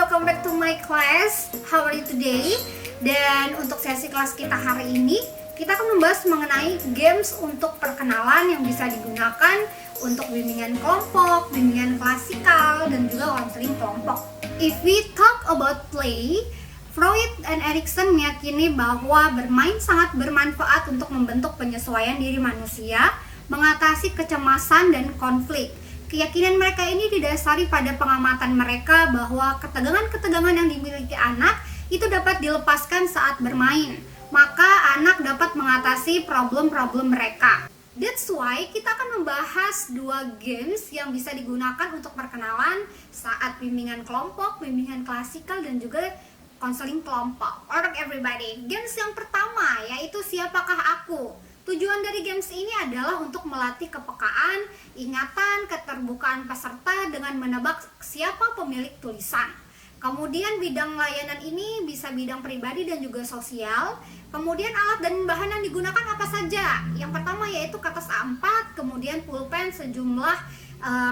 welcome back to my class. How are you today? Dan untuk sesi kelas kita hari ini, kita akan membahas mengenai games untuk perkenalan yang bisa digunakan untuk bimbingan kelompok, bimbingan klasikal, dan juga konseling kelompok. If we talk about play, Freud dan Erikson meyakini bahwa bermain sangat bermanfaat untuk membentuk penyesuaian diri manusia, mengatasi kecemasan dan konflik. Keyakinan mereka ini didasari pada pengamatan mereka bahwa ketegangan-ketegangan yang dimiliki anak itu dapat dilepaskan saat bermain. Maka anak dapat mengatasi problem-problem mereka. That's why kita akan membahas dua games yang bisa digunakan untuk perkenalan saat bimbingan kelompok, bimbingan klasikal, dan juga konseling kelompok. Alright everybody, games yang pertama yaitu Siapakah Aku. Tujuan dari games ini adalah untuk melatih kepekaan, ingatan, keterbukaan peserta dengan menebak siapa pemilik tulisan. Kemudian bidang layanan ini bisa bidang pribadi dan juga sosial. Kemudian alat dan bahan yang digunakan apa saja? Yang pertama yaitu kertas A4, kemudian pulpen sejumlah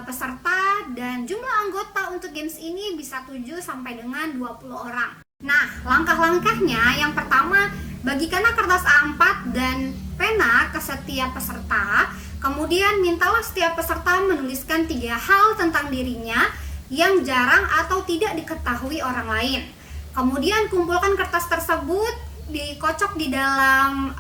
peserta, dan jumlah anggota untuk games ini bisa 7 sampai dengan 20 orang. Nah, langkah-langkahnya yang pertama, bagikanlah kertas A4 dan pena ke setiap peserta. Kemudian mintalah setiap peserta menuliskan 3 hal tentang dirinya yang jarang atau tidak diketahui orang lain. Kemudian kumpulkan kertas tersebut, dikocok di dalam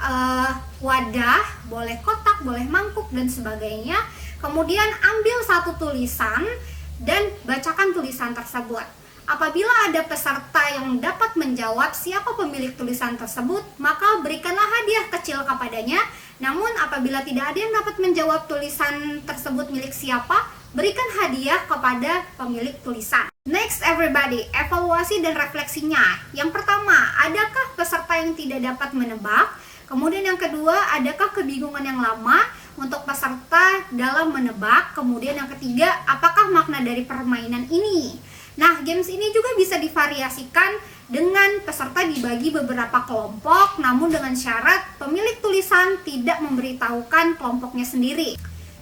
wadah, boleh kotak, boleh mangkuk, dan sebagainya. Kemudian ambil satu tulisan dan bacakan tulisan tersebut. Apabila ada peserta yang dapat menjawab siapa pemilik tulisan tersebut, maka berikanlah hadiah kecil kepadanya. Namun apabila tidak ada yang dapat menjawab tulisan tersebut milik siapa, berikan hadiah kepada pemilik tulisan. Next everybody, evaluasi dan refleksinya. Yang pertama, adakah peserta yang tidak dapat menebak? Kemudian yang kedua, adakah kebingungan yang lama untuk peserta dalam menebak? Kemudian yang ketiga, apakah makna dari permainan ini? Nah, games ini juga bisa divariasikan dengan peserta dibagi beberapa kelompok, namun dengan syarat pemilik tulisan tidak memberitahukan kelompoknya sendiri.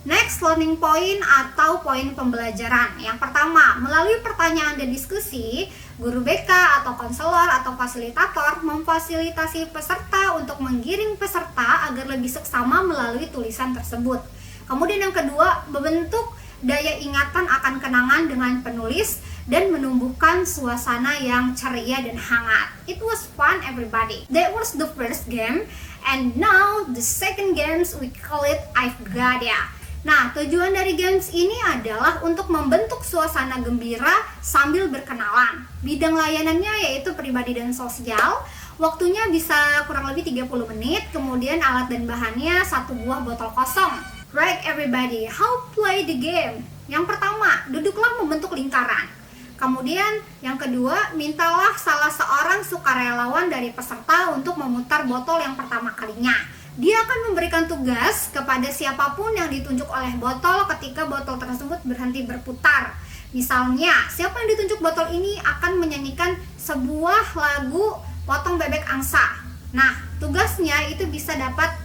Next, learning point atau poin pembelajaran. Yang pertama, melalui pertanyaan dan diskusi, guru BK atau konselor atau fasilitator memfasilitasi peserta untuk menggiring peserta agar lebih seksama melalui tulisan tersebut. Kemudian yang kedua, membentuk daya ingatan akan kenangan dengan penulis dan menumbuhkan suasana yang ceria dan hangat. It was fun everybody. That was the first game, and now the second games we call it I've Got Ya. Nah, tujuan dari games ini adalah untuk membentuk suasana gembira sambil berkenalan. Bidang layanannya yaitu pribadi dan sosial. Waktunya bisa kurang lebih 30 menit, kemudian alat dan bahannya 1 buah botol kosong. Right everybody, how play the game? Yang pertama, duduklah membentuk lingkaran. Kemudian yang kedua, mintalah salah seorang sukarelawan dari peserta untuk memutar botol yang pertama kalinya. Dia akan memberikan tugas kepada siapapun yang ditunjuk oleh botol ketika botol tersebut berhenti berputar. Misalnya, siapa yang ditunjuk botol ini akan menyanyikan sebuah lagu Potong Bebek Angsa. Nah, tugasnya itu bisa dapat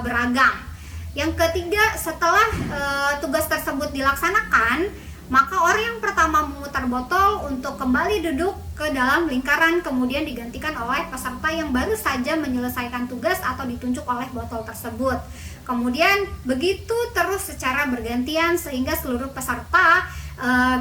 beragam. Yang ketiga, setelah tugas tersebut dilaksanakan, maka orang yang pertama memutar botol untuk kembali duduk ke dalam lingkaran, kemudian digantikan oleh peserta yang baru saja menyelesaikan tugas atau ditunjuk oleh botol tersebut. Kemudian begitu terus secara bergantian sehingga seluruh peserta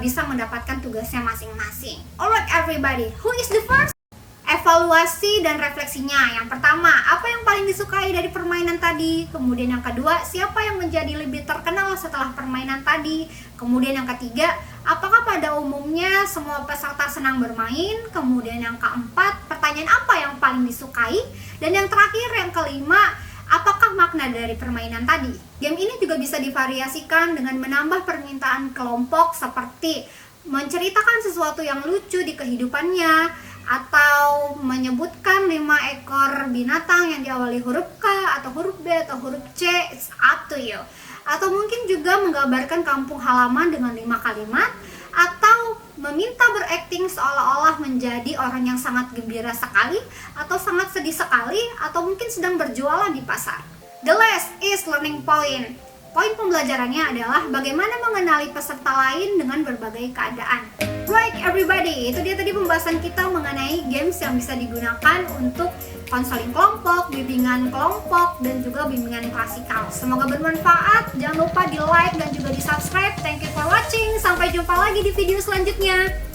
bisa mendapatkan tugasnya masing-masing. Alright everybody, who is the first? Evaluasi dan refleksinya. Yang pertama, apa yang paling disukai dari permainan tadi? Kemudian yang kedua, siapa yang menjadi lebih terkenal setelah permainan tadi? Kemudian yang ketiga, apakah pada umumnya semua peserta senang bermain? Kemudian yang keempat, pertanyaan apa yang paling disukai? Dan yang terakhir, yang kelima, apakah makna dari permainan tadi? Game ini juga bisa divariasikan dengan menambah permintaan kelompok seperti menceritakan sesuatu yang lucu di kehidupannya, atau menyebutkan 5 ekor binatang yang diawali huruf K atau huruf B atau huruf C. It's up to you. Atau mungkin juga menggambarkan kampung halaman dengan 5 kalimat, atau meminta berakting seolah-olah menjadi orang yang sangat gembira sekali atau sangat sedih sekali, atau mungkin sedang berjualan di pasar. The last is learning point. Poin pembelajarannya adalah bagaimana mengenali peserta lain dengan berbagai keadaan. Alright everybody, itu dia tadi pembahasan kita mengenai games yang bisa digunakan untuk konseling kelompok, bimbingan kelompok, dan juga bimbingan klasikal. Semoga bermanfaat, jangan lupa di like dan juga di subscribe. Thank you for watching, sampai jumpa lagi di video selanjutnya.